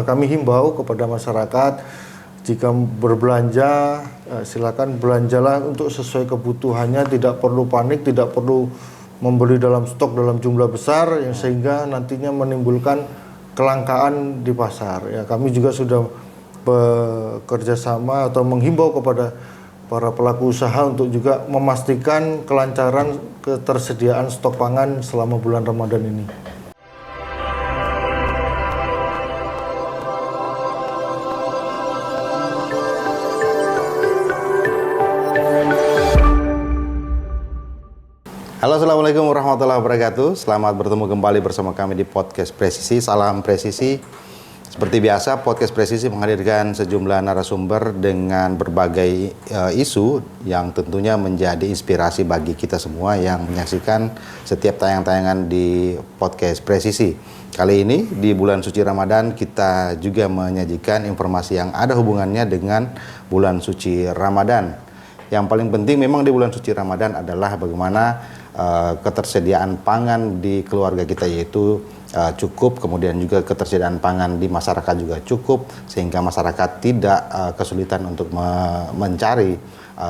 Kami himbau kepada masyarakat, jika berbelanja, silakan belanjalah untuk sesuai kebutuhannya, tidak perlu panik, tidak perlu membeli dalam stok dalam jumlah besar, sehingga nantinya menimbulkan kelangkaan di pasar. Ya, kami juga sudah bekerja sama atau menghimbau kepada para pelaku usaha untuk juga memastikan kelancaran ketersediaan stok pangan selama bulan Ramadan ini. Halo, assalamualaikum warahmatullahi wabarakatuh. Selamat bertemu kembali bersama kami di podcast Presisi. Salam Presisi. Seperti biasa, podcast Presisi menghadirkan sejumlah narasumber dengan berbagai isu yang tentunya menjadi inspirasi bagi kita semua yang menyaksikan setiap tayang-tayangan di podcast Presisi. Kali ini di bulan suci Ramadan kita juga menyajikan informasi yang ada hubungannya dengan bulan suci Ramadan. Yang paling penting memang di bulan suci Ramadan adalah bagaimana ketersediaan pangan di keluarga kita yaitu cukup, kemudian juga ketersediaan pangan di masyarakat juga cukup, sehingga masyarakat tidak kesulitan untuk mencari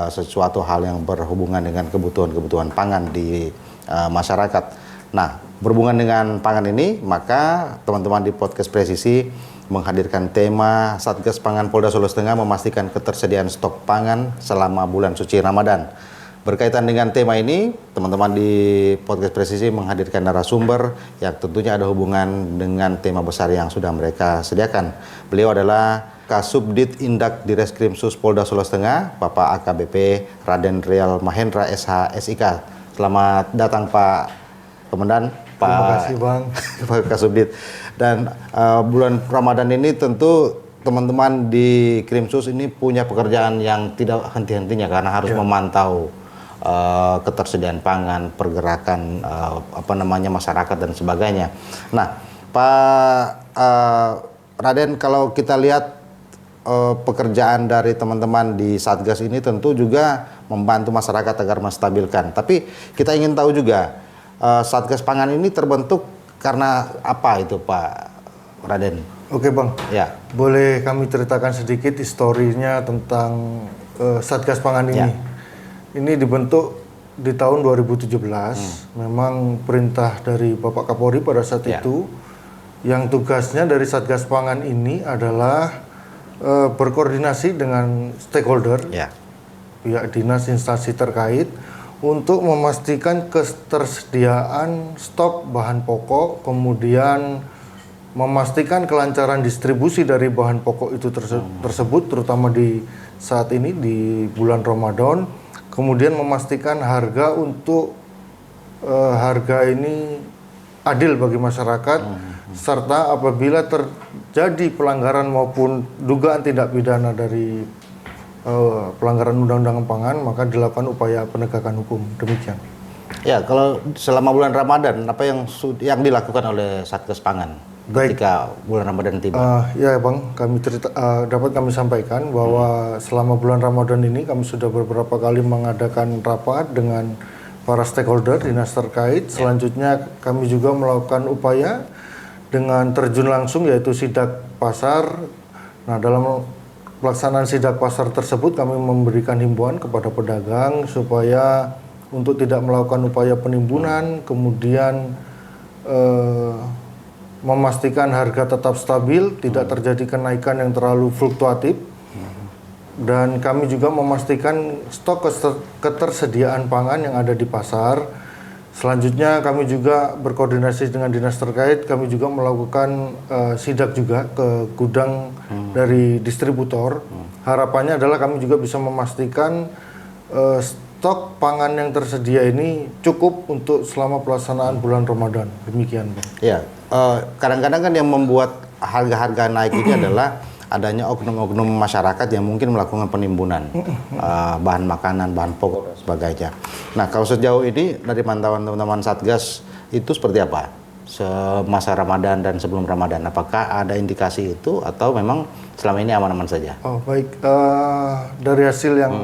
sesuatu hal yang berhubungan dengan kebutuhan pangan di masyarakat. Nah, berhubungan dengan pangan ini, maka teman-teman di podcast Presisi menghadirkan tema Satgas Pangan Polda Sulawesi Tengah memastikan ketersediaan stok pangan selama bulan suci Ramadan. Berkaitan dengan tema ini, teman-teman di podcast Presisi menghadirkan narasumber yang tentunya ada hubungan dengan tema besar yang sudah mereka sediakan. Beliau adalah Kasubdit Indak Direskrimsus Polda Sulawesi Tengah, Bapak AKBP Raden Rial Mahendra SH SIK. Selamat datang Pak Komandan. Terima kasih Bang. Pak Kasubdit. Dan bulan Ramadan ini tentu teman-teman di Krimsus ini punya pekerjaan yang tidak henti-hentinya karena harus memantau ketersediaan pangan, pergerakan masyarakat dan sebagainya. Nah, Pak Raden, kalau kita lihat pekerjaan dari teman-teman di Satgas ini tentu juga membantu masyarakat agar menstabilkan. Tapi kita ingin tahu juga Satgas Pangan ini terbentuk karena apa itu Pak Raden? Oke Bang, ya. Boleh kami ceritakan sedikit historinya tentang Satgas Pangan ini? Ya. Ini dibentuk di tahun 2017, memang perintah dari Bapak Kapolri pada saat itu, yang tugasnya dari Satgas Pangan ini adalah berkoordinasi dengan stakeholder, pihak dinas instansi terkait, untuk memastikan ketersediaan stok bahan pokok, kemudian memastikan kelancaran distribusi dari bahan pokok itu tersebut, terutama di saat ini di bulan Ramadan. Kemudian memastikan harga untuk harga ini adil bagi masyarakat, serta apabila terjadi pelanggaran maupun dugaan tindak pidana dari pelanggaran undang-undang pangan, maka dilakukan upaya penegakan hukum. Demikian. Ya, kalau selama bulan Ramadan apa yang dilakukan oleh Satgas Pangan ketika bulan Ramadan tiba? Ya Bang, dapat kami sampaikan bahwa selama bulan Ramadan ini kami sudah beberapa kali mengadakan rapat dengan para stakeholder dinas terkait. Selanjutnya kami juga melakukan upaya dengan terjun langsung yaitu sidak pasar. Nah, dalam pelaksanaan sidak pasar tersebut kami memberikan himbauan kepada pedagang supaya untuk tidak melakukan upaya penimbunan, kemudian memastikan harga tetap stabil, tidak terjadi kenaikan yang terlalu fluktuatif, dan kami juga memastikan stok ketersediaan pangan yang ada di pasar. Selanjutnya kami juga berkoordinasi dengan dinas terkait, kami juga melakukan sidak juga ke gudang dari distributor. Harapannya adalah kami juga bisa memastikan stok pangan yang tersedia ini cukup untuk selama pelaksanaan bulan Ramadan. Demikian Bang. Ya. Kadang-kadang kan yang membuat harga-harga naik ini adalah adanya oknum-oknum masyarakat yang mungkin melakukan penimbunan bahan makanan, bahan pokok dan sebagainya. Nah, kalau sejauh ini dari pantauan teman-teman Satgas itu seperti apa semasa Ramadan dan sebelum Ramadan? Apakah ada indikasi itu atau memang selama ini aman-aman saja? Oh baik, dari hasil yang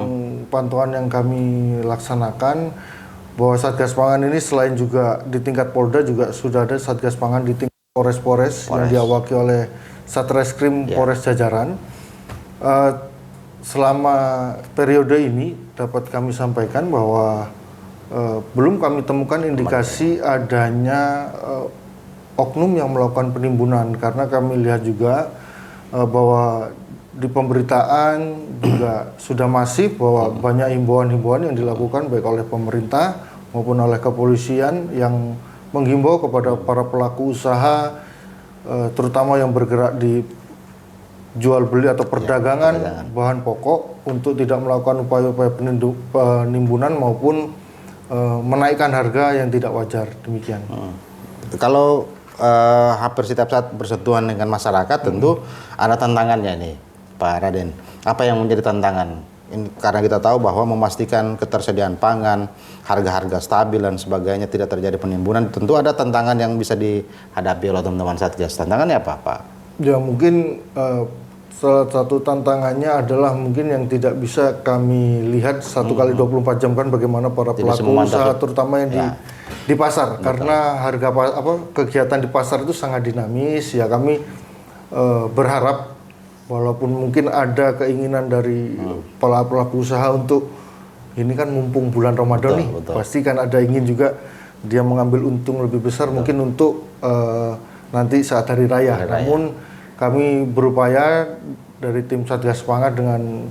pantauan yang kami laksanakan, bahwa Satgas Pangan ini selain juga di tingkat Polda juga sudah ada Satgas Pangan di tingkat Polres yang diawaki oleh Satreskrim Polres Jajaran. Selama periode ini dapat kami sampaikan bahwa belum kami temukan indikasi adanya oknum yang melakukan penimbunan, karena kami lihat juga bahwa di pemberitaan juga sudah masif bahwa banyak himbauan-himbauan yang dilakukan baik oleh pemerintah maupun oleh kepolisian yang menghimbau kepada para pelaku usaha, terutama yang bergerak di jual beli atau perdagangan bahan pokok, untuk tidak melakukan upaya-upaya penimbunan maupun menaikkan harga yang tidak wajar, demikian. Kalau hampir setiap saat bersentuhan dengan masyarakat, tentu ada tantangannya nih, Pak Raden. Apa yang menjadi tantangan? Karena kita tahu bahwa memastikan ketersediaan pangan, harga-harga stabil dan sebagainya, tidak terjadi penimbunan, tentu ada tantangan yang bisa dihadapi oleh teman-teman Satgas. Tantangannya apa, Pak? Ya, mungkin salah satu tantangannya adalah mungkin yang tidak bisa kami lihat 1 kali 24 jam kan, bagaimana para pelaku usaha terutama yang di pasar. Betul. Karena harga kegiatan di pasar itu sangat dinamis. Ya, kami berharap walaupun mungkin ada keinginan dari pelaku usaha untuk ini kan mumpung bulan Ramadan nih, pasti kan ada ingin juga dia mengambil untung lebih besar mungkin untuk nanti saat hari raya. Namun kami berupaya dari tim Satgas Pangan dengan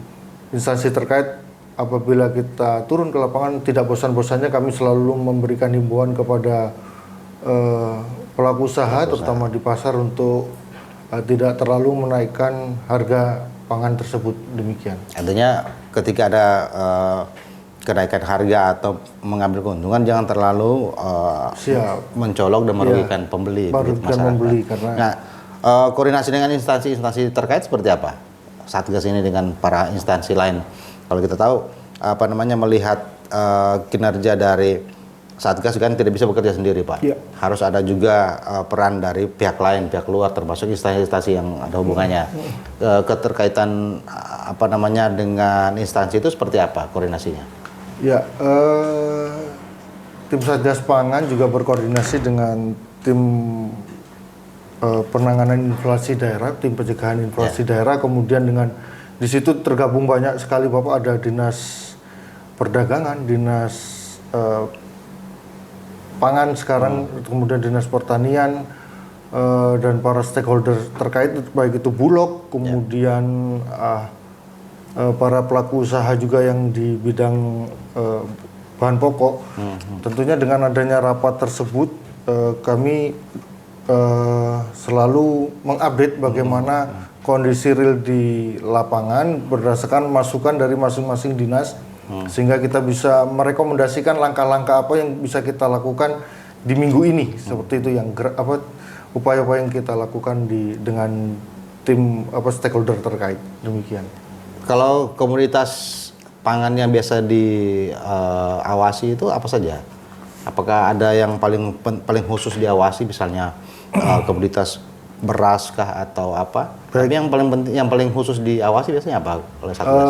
instansi terkait, apabila kita turun ke lapangan tidak bosan-bosannya kami selalu memberikan himbauan kepada pelaku usaha terutama di pasar untuk tidak terlalu menaikkan harga pangan tersebut, demikian. Artinya ketika ada kenaikan harga atau mengambil keuntungan jangan terlalu mencolok dan merugikan pembeli. Merugikan pembeli karena koordinasi dengan instansi-instansi terkait seperti apa? Satgas ini dengan para instansi lain. Kalau kita tahu melihat kinerja dari Satgas kan tidak bisa bekerja sendiri, Pak. Ya. Harus ada juga peran dari pihak lain, pihak luar, termasuk instansi-instansi yang ada hubungannya. Keterkaitan dengan instansi itu seperti apa koordinasinya? Ya, tim Satgas Pangan juga berkoordinasi dengan tim penanganan inflasi daerah, tim pencegahan inflasi daerah, kemudian dengan di situ tergabung banyak sekali, Bapak, ada dinas perdagangan, dinas pangan sekarang, kemudian dinas pertanian dan para stakeholder terkait, baik itu Bulog, kemudian para pelaku usaha juga yang di bidang bahan pokok. Tentunya dengan adanya rapat tersebut kami selalu mengupdate bagaimana kondisi real di lapangan berdasarkan masukan dari masing-masing dinas, sehingga kita bisa merekomendasikan langkah-langkah apa yang bisa kita lakukan di minggu ini, seperti itu yang upaya-upaya yang kita lakukan dengan tim stakeholder terkait, demikian. Kalau komoditas pangan yang biasa diawasi itu apa saja? Apakah ada yang paling khusus diawasi, misalnya komoditas beras kah atau apa? Tapi yang paling khusus diawasi biasanya apa oleh Satgas?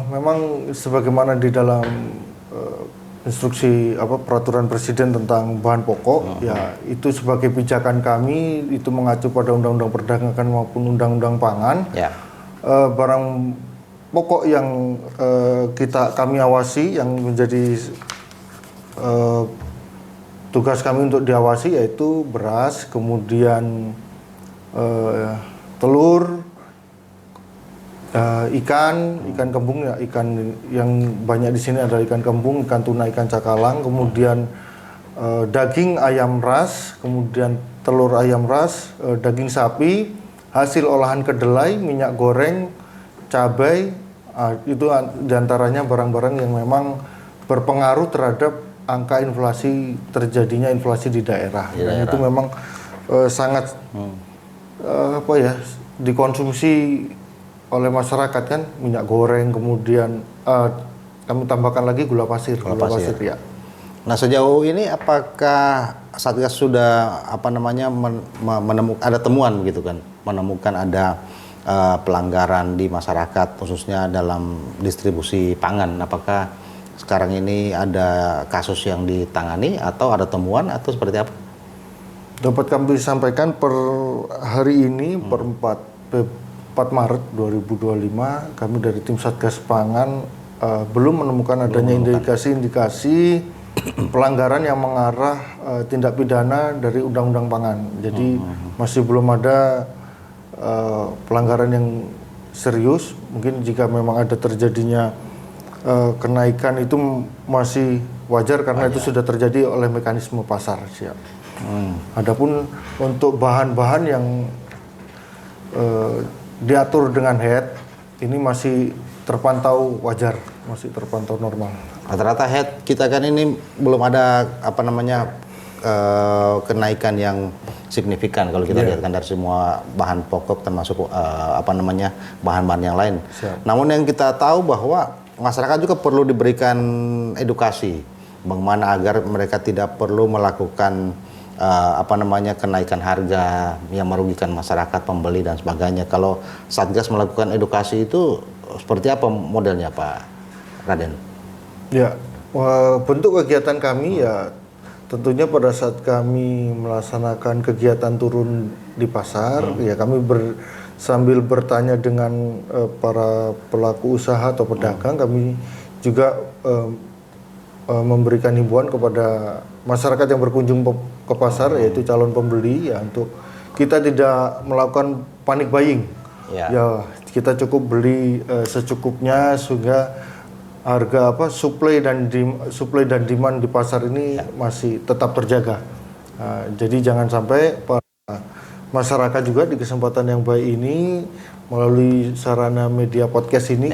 Memang sebagaimana di dalam instruksi peraturan presiden tentang bahan pokok, ya itu sebagai pijakan kami, itu mengacu pada undang-undang perdagangan maupun undang-undang pangan. Ya. Barang pokok yang kami awasi, yang menjadi tugas kami untuk diawasi, yaitu beras, kemudian telur, ikan kembung, ya, ikan yang banyak di sini adalah ikan kembung, ikan tuna, ikan cakalang, kemudian daging ayam ras, kemudian telur ayam ras, daging sapi, hasil olahan kedelai, minyak goreng, cabai, itu diantaranya barang-barang yang memang berpengaruh terhadap angka inflasi, terjadinya inflasi di daerah. Dan itu memang sangat dikonsumsi oleh masyarakat kan, minyak goreng, kemudian kami tambahkan lagi gula pasir ya. Nah, sejauh ini apakah Satgas sudah menemukan ada temuan begitu kan, menemukan ada pelanggaran di masyarakat khususnya dalam distribusi pangan? Apakah sekarang ini ada kasus yang ditangani atau ada temuan atau seperti apa? Dapat kami sampaikan per hari ini per 4 Maret 2025 kami dari tim Satgas Pangan belum menemukan adanya indikasi-indikasi pelanggaran yang mengarah tindak pidana dari Undang-Undang Pangan. Jadi masih belum ada pelanggaran yang serius. Mungkin jika memang ada terjadinya kenaikan itu masih wajar karena itu sudah terjadi oleh mekanisme pasar. Siap. Adapun untuk bahan-bahan yang diatur dengan head ini masih terpantau wajar, masih terpantau normal. Rata-rata head kita kan ini belum ada kenaikan yang signifikan kalau kita lihat kan dari semua bahan pokok termasuk bahan-bahan yang lain. Siap. Namun yang kita tahu bahwa masyarakat juga perlu diberikan edukasi bagaimana agar mereka tidak perlu melakukan kenaikan harga yang merugikan masyarakat, pembeli dan sebagainya. Kalau Satgas melakukan edukasi itu seperti apa modelnya, Pak Raden? Ya, bentuk kegiatan kami ya tentunya pada saat kami melaksanakan kegiatan turun di pasar, ya kami sambil bertanya dengan para pelaku usaha atau pedagang, kami juga memberikan himbauan kepada masyarakat yang berkunjung ke pasar, yaitu calon pembeli, ya untuk kita tidak melakukan panic buying. Ya kita cukup beli secukupnya sehingga harga supply dan demand di pasar ini masih tetap terjaga. Jadi jangan sampai masyarakat juga di kesempatan yang baik ini melalui sarana media podcast ini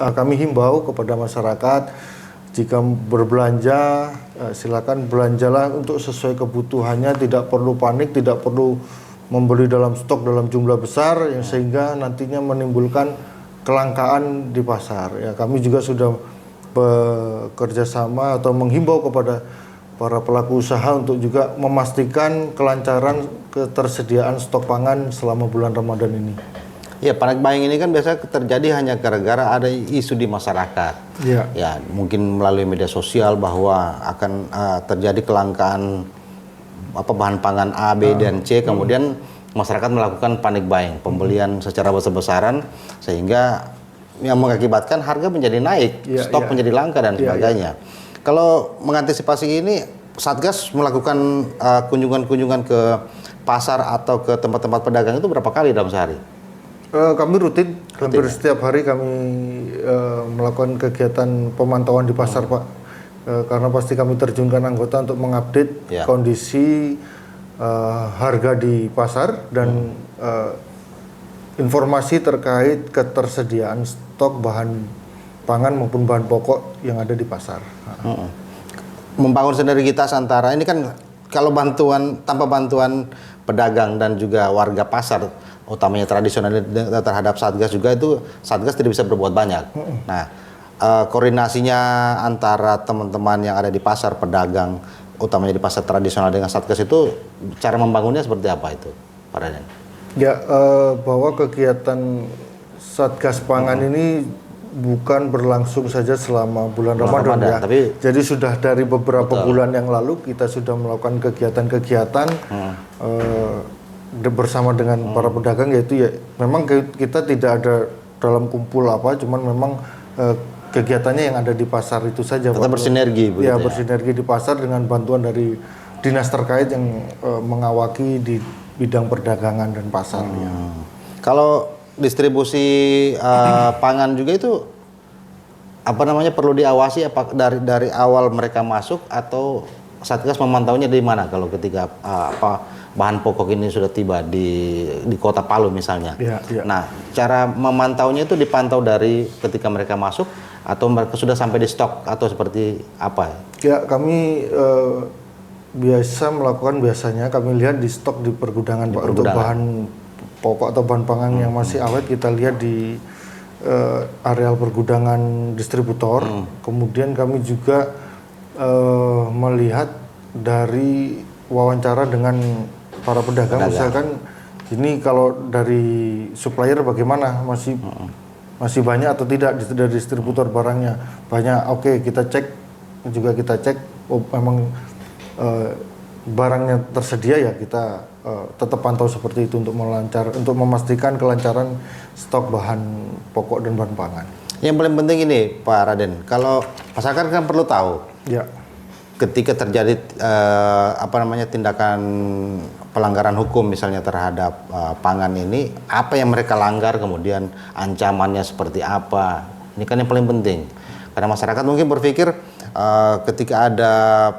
kami himbau kepada masyarakat, jika berbelanja silakan belanjalah untuk sesuai kebutuhannya, tidak perlu panik, tidak perlu membeli dalam stok dalam jumlah besar yang sehingga nantinya menimbulkan kelangkaan di pasar. Ya, kami juga sudah bekerja sama atau menghimbau kepada para pelaku usaha untuk juga memastikan kelancaran ketersediaan stok pangan selama bulan Ramadan ini. Ya, panic buying ini kan biasa terjadi hanya gara-gara ada isu di masyarakat. Ya, mungkin melalui media sosial bahwa akan terjadi kelangkaan bahan pangan A, B, dan C, kemudian masyarakat melakukan panic buying, pembelian secara besar-besaran sehingga yang mengakibatkan harga menjadi naik, stok menjadi langka dan sebagainya. Kalau mengantisipasi ini, Satgas melakukan kunjungan-kunjungan ke pasar atau ke tempat-tempat pedagang itu berapa kali dalam sehari? Kami rutin, hampir setiap hari kami melakukan kegiatan pemantauan di pasar, Pak. Karena pasti kami terjunkan anggota untuk mengupdate kondisi harga di pasar dan informasi terkait ketersediaan stok bahan pangan maupun bahan pokok yang ada di pasar. Membangun sinergitas antara ini kan, kalau tanpa bantuan pedagang dan juga warga pasar, utamanya tradisional terhadap Satgas juga, itu Satgas tidak bisa berbuat banyak. Nah, koordinasinya antara teman-teman yang ada di pasar, pedagang, utamanya di pasar tradisional dengan Satgas itu, cara membangunnya seperti apa itu, Pak Raden? Ya, bahwa kegiatan Satgas Pangan ini bukan berlangsung saja selama bulan Ramadan ya. Jadi sudah dari beberapa bulan yang lalu kita sudah melakukan kegiatan-kegiatan bersama dengan para pedagang, yaitu ya memang kita tidak ada dalam kumpul cuman memang kegiatannya yang ada di pasar itu saja. Tetap bersinergi begitu ya? Bersinergi di pasar dengan bantuan dari dinas terkait yang mengawaki di bidang perdagangan dan pasar. Kalau distribusi pangan juga itu perlu diawasi dari awal mereka masuk, atau Satgas memantaunya di mana kalau ketika bahan pokok ini sudah tiba di kota Palu misalnya. Nah, cara memantaunya itu dipantau dari ketika mereka masuk atau mereka sudah sampai di stok atau seperti apa? Ya, kami biasanya kami lihat di stok di pergudangan, Pak, untuk bahan pokok atau bahan pangan yang masih awet kita lihat di areal pergudangan distributor. Kemudian kami juga melihat dari wawancara dengan para pedagang, misalkan ini kalau dari supplier bagaimana, masih banyak atau tidak dari distributor barangnya banyak. Oke, kita cek, memang barangnya tersedia ya kita tetap pantau seperti itu untuk memastikan kelancaran stok bahan pokok dan bahan pangan. Yang paling penting ini Pak Raden, kalau masyarakat kan perlu tahu Ya. ketika terjadi tindakan pelanggaran hukum misalnya terhadap pangan ini, apa yang mereka langgar, kemudian ancamannya seperti apa. Ini kan yang paling penting. Karena masyarakat mungkin berpikir ketika ada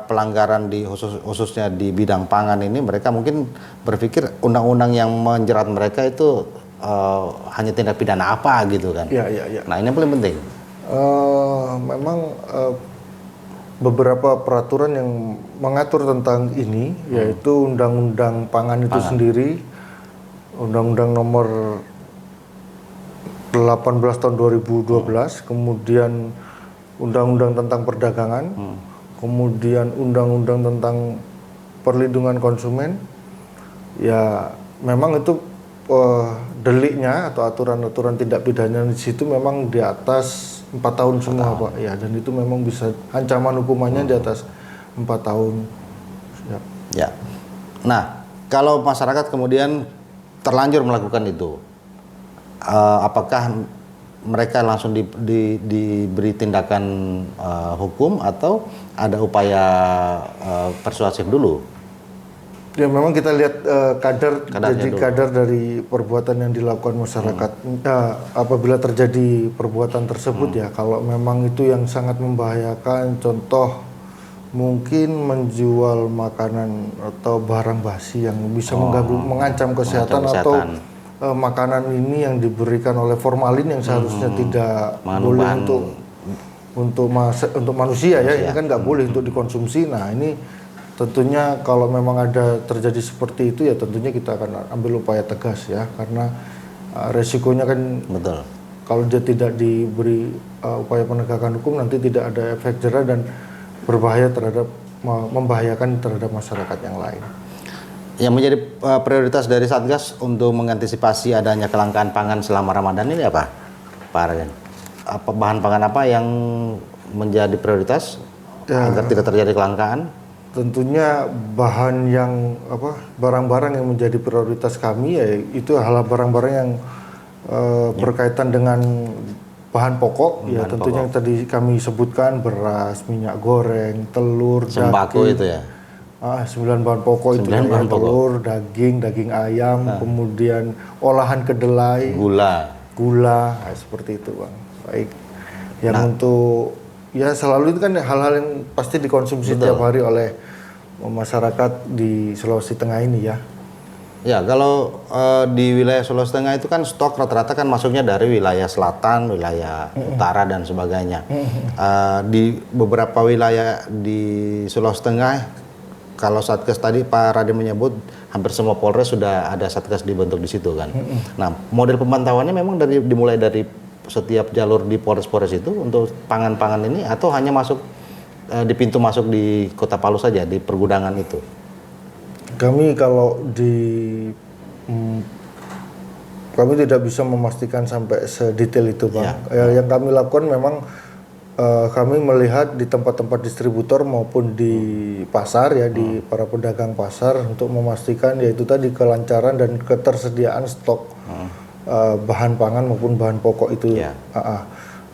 pelanggaran khususnya di bidang pangan ini, mereka mungkin berpikir undang-undang yang menjerat mereka itu hanya tindak pidana apa gitu kan. Ya. Nah, ini yang paling penting. Memang beberapa peraturan yang mengatur tentang ini, yaitu Undang-Undang Pangan itu sendiri, Undang-Undang Nomor 18 tahun 2012, kemudian Undang-Undang tentang Perdagangan, kemudian Undang-Undang tentang Perlindungan Konsumen. Ya, memang itu deliknya atau aturan-aturan tindak pidana di situ memang di atas 4 tahun semua, Pak. Ya, dan itu memang bisa ancaman hukumannya di atas 4 tahun. Ya. Nah, kalau masyarakat kemudian terlanjur melakukan itu, apakah mereka langsung diberi tindakan hukum atau ada upaya persuasif dulu? Ya, memang kita lihat kadar dari perbuatan yang dilakukan masyarakat. Apabila terjadi perbuatan tersebut ya, kalau memang itu yang sangat membahayakan, contoh mungkin menjual makanan atau barang basi yang bisa mengancam kesehatan, atau makanan ini yang diberikan oleh formalin yang seharusnya tidak boleh untuk manusia ya, ini kan nggak boleh untuk dikonsumsi. Nah, ini tentunya kalau memang ada terjadi seperti itu ya tentunya kita akan ambil upaya tegas ya, karena resikonya kan kalau dia tidak diberi upaya penegakan hukum nanti tidak ada efek jera dan membahayakan terhadap masyarakat yang lain. Yang menjadi prioritas dari Satgas untuk mengantisipasi adanya kelangkaan pangan selama Ramadan ini apa, Pak Raden? Bahan pangan apa yang menjadi prioritas agar tidak terjadi kelangkaan? Tentunya barang-barang yang menjadi prioritas kami ya itu barang-barang yang berkaitan dengan bahan pokok, tentunya yang tadi kami sebutkan, beras, minyak goreng, telur, sembako daging, itu ya. 9 bahan pokok itu ya, telur, daging ayam, kemudian olahan kedelai, gula, seperti itu, Bang. Baik. Yang untuk ya selalu itu kan hal-hal yang pasti dikonsumsi tiap hari oleh masyarakat di Sulawesi Tengah ini ya. Ya, kalau di wilayah Sulawesi Tengah itu kan stok rata-rata kan masuknya dari wilayah selatan, wilayah utara dan sebagainya. Di beberapa wilayah di Sulawesi Tengah, kalau Satgas tadi Pak Raden menyebut hampir semua Polres sudah ada Satgas dibentuk di situ kan. Nah, model pemantauannya memang dimulai dari setiap jalur di Polres-Polres itu untuk pangan-pangan ini, atau hanya masuk di pintu masuk di Kota Palu saja, di pergudangan itu? Kami kami tidak bisa memastikan sampai sedetail itu, Bang. Yang kami lakukan memang kami melihat di tempat-tempat distributor maupun di pasar ya, di para pedagang pasar untuk memastikan yaitu tadi kelancaran dan ketersediaan stok bahan pangan maupun bahan pokok itu.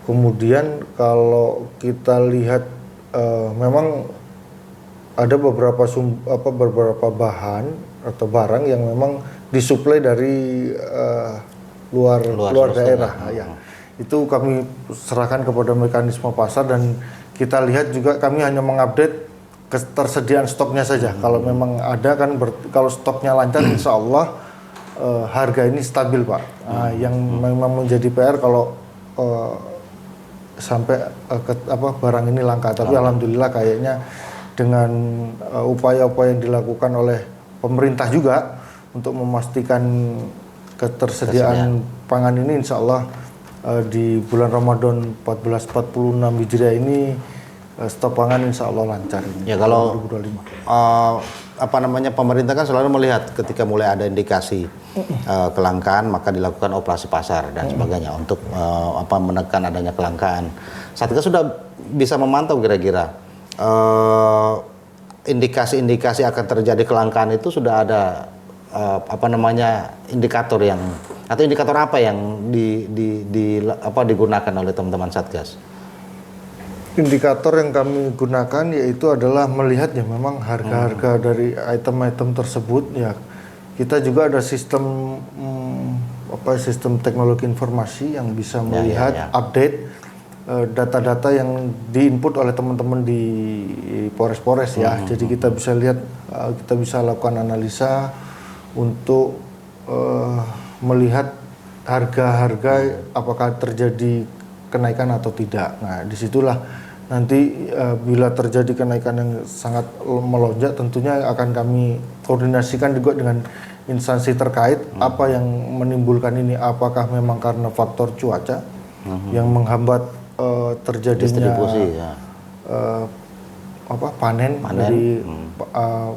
Kemudian kalau kita lihat memang ada beberapa bahan atau barang yang memang disuplai dari luar daerah. Itu kami serahkan kepada mekanisme pasar dan kita lihat juga kami hanya mengupdate ketersediaan stoknya saja. Kalau memang ada kan, kalau stoknya lancar, insya Allah harga ini stabil, Pak. Yang memang menjadi PR kalau sampai barang ini langka. Tapi alhamdulillah kayaknya dengan upaya-upaya yang dilakukan oleh pemerintah juga untuk memastikan ketersediaan pangan ini, insya Allah di bulan Ramadan 1446 Hijriah ini stok pangan insya Allah lancar ini. Ya, kalau 2025. Pemerintah kan selalu melihat ketika mulai ada indikasi kelangkaan maka dilakukan operasi pasar dan sebagainya untuk menekan adanya kelangkaan. Satgas sudah bisa memantau kira-kira indikasi-indikasi akan terjadi kelangkaan itu sudah ada indikator apa yang digunakan oleh teman-teman Satgas? Indikator yang kami gunakan yaitu adalah melihat ya memang harga-harga dari item-item tersebut ya. Kita juga ada sistem sistem teknologi informasi yang bisa melihat update data-data yang diinput oleh teman-teman di Polres-Polres ya. Jadi kita bisa lihat, kita bisa lakukan analisa untuk melihat harga-harga apakah terjadi kenaikan atau tidak. Nah, disitulah nanti bila terjadi kenaikan yang sangat melonjak, tentunya akan kami koordinasikan juga dengan instansi terkait apa yang menimbulkan ini. Apakah memang karena faktor cuaca yang menghambat terjadinya distribusi, panen dari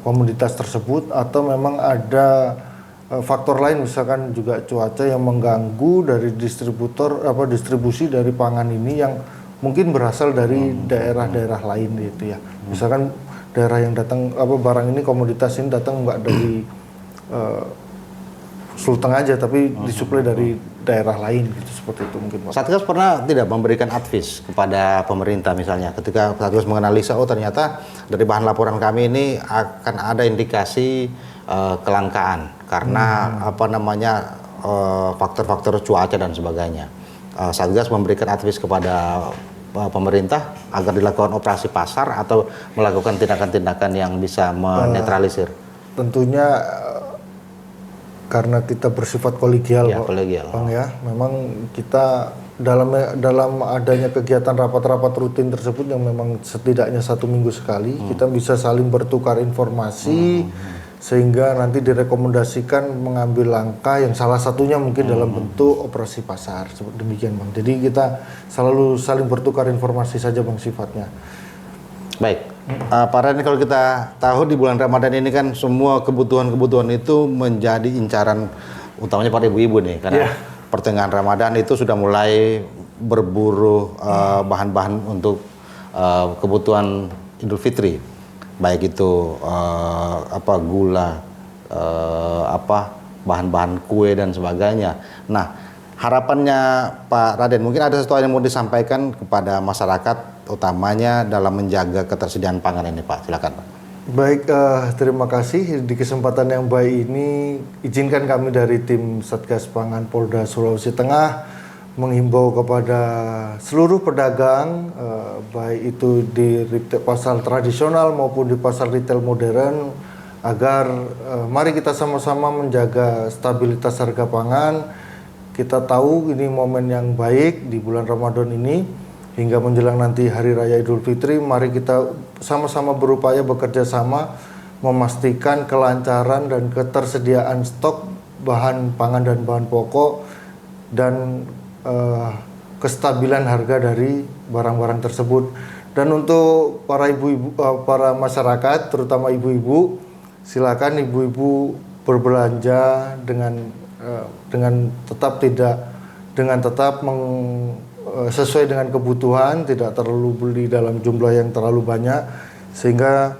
komoditas tersebut, atau memang ada faktor lain, misalkan juga cuaca yang mengganggu dari distribusi dari pangan ini yang mungkin berasal dari daerah-daerah lain gitu ya. Misalkan daerah yang datang barang ini, komoditas ini datang nggak dari Sulteng aja, tapi disuplai dari daerah lain gitu, seperti itu mungkin Pak. Satgas pernah tidak memberikan advice kepada pemerintah misalnya ketika Satgas menganalisa ternyata dari bahan laporan kami ini akan ada indikasi kelangkaan karena faktor-faktor cuaca dan sebagainya. Satgas memberikan advice kepada pemerintah agar dilakukan operasi pasar atau melakukan tindakan-tindakan yang bisa menetralisir. Tentunya karena kita bersifat kolegial, ya, kolegial. Bang ya, memang kita dalam adanya kegiatan rapat-rapat rutin tersebut yang memang setidaknya 1 minggu sekali, kita bisa saling bertukar informasi sehingga nanti direkomendasikan mengambil langkah yang salah satunya mungkin dalam bentuk operasi pasar, seperti demikian Bang. Jadi kita selalu saling bertukar informasi saja Bang sifatnya. Baik. Pak Raden, kalau kita tahu di bulan Ramadan ini kan semua kebutuhan-kebutuhan itu menjadi incaran utamanya para ibu-ibu nih, karena pertengahan Ramadan itu sudah mulai berburu bahan-bahan untuk kebutuhan Idul Fitri, baik itu gula, bahan-bahan kue dan sebagainya. Nah, harapannya Pak Raden, mungkin ada sesuatu yang mau disampaikan kepada masyarakat utamanya dalam menjaga ketersediaan pangan ini Pak, silakan Pak. Baik, terima kasih. Di kesempatan yang baik ini izinkan kami dari tim Satgas Pangan Polda Sulawesi Tengah menghimbau kepada seluruh pedagang, baik itu di pasar tradisional maupun di pasar retail modern, agar mari kita sama-sama menjaga stabilitas harga pangan. Kita tahu ini momen yang baik di bulan Ramadan ini hingga menjelang nanti Hari Raya Idul Fitri. Mari kita sama-sama berupaya bekerja sama memastikan kelancaran dan ketersediaan stok bahan pangan dan bahan pokok dan kestabilan harga dari barang-barang tersebut. Dan untuk para ibu-ibu, para masyarakat, terutama ibu-ibu, silakan ibu-ibu berbelanja dengan tetap sesuai dengan kebutuhan, tidak terlalu beli dalam jumlah yang terlalu banyak sehingga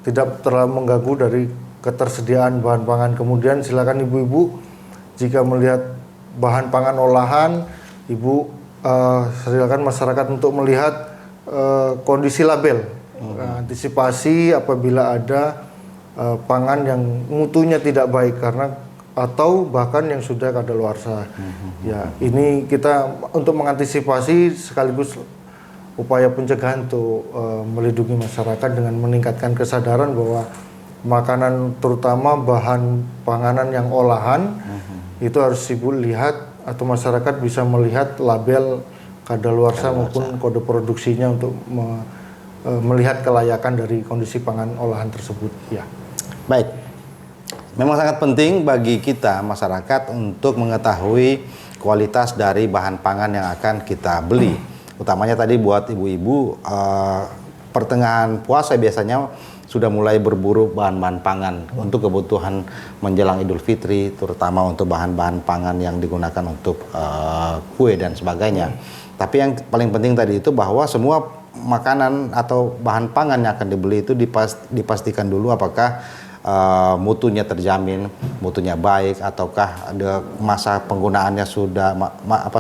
tidak terlalu mengganggu dari ketersediaan bahan pangan. Kemudian silakan ibu-ibu jika melihat bahan pangan olahan, ibu silakan masyarakat untuk melihat kondisi label, antisipasi apabila ada pangan yang mutunya tidak baik atau bahkan yang sudah kadaluarsa. Ya, ini kita untuk mengantisipasi sekaligus upaya pencegahan untuk melindungi masyarakat dengan meningkatkan kesadaran bahwa makanan, terutama bahan panganan yang olahan, itu harus ibu lihat atau masyarakat bisa melihat label kadaluarsa maupun kode produksinya untuk melihat kelayakan dari kondisi pangan olahan tersebut. Ya. Baik. Memang sangat penting bagi kita masyarakat untuk mengetahui kualitas dari bahan pangan yang akan kita beli. Utamanya tadi buat ibu-ibu, pertengahan puasa biasanya sudah mulai berburu bahan-bahan pangan untuk kebutuhan menjelang Idul Fitri, terutama untuk bahan-bahan pangan yang digunakan untuk kue dan sebagainya. Tapi yang paling penting tadi itu bahwa semua makanan atau bahan pangan yang akan dibeli itu dipastikan dulu apakah mutunya terjamin, mutunya baik, ataukah ada masa penggunaannya sudah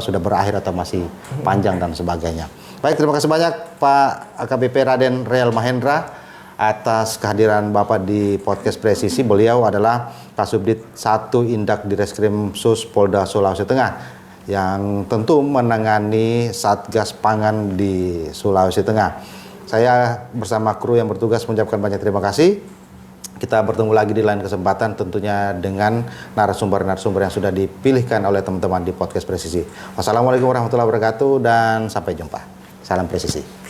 sudah berakhir atau masih panjang dan sebagainya. Baik, terima kasih banyak Pak AKBP Raden Real Mahendra atas kehadiran Bapak di podcast Presisi. Beliau adalah Kasubdit 1 Indak Direskrim Sus Polda Sulawesi Tengah yang tentu menangani Satgas Pangan di Sulawesi Tengah. Saya bersama kru yang bertugas mengucapkan banyak terima kasih. Kita bertemu lagi di lain kesempatan tentunya dengan narasumber-narasumber yang sudah dipilihkan oleh teman-teman di podcast Presisi. Wassalamualaikum warahmatullahi wabarakatuh dan sampai jumpa. Salam presisi.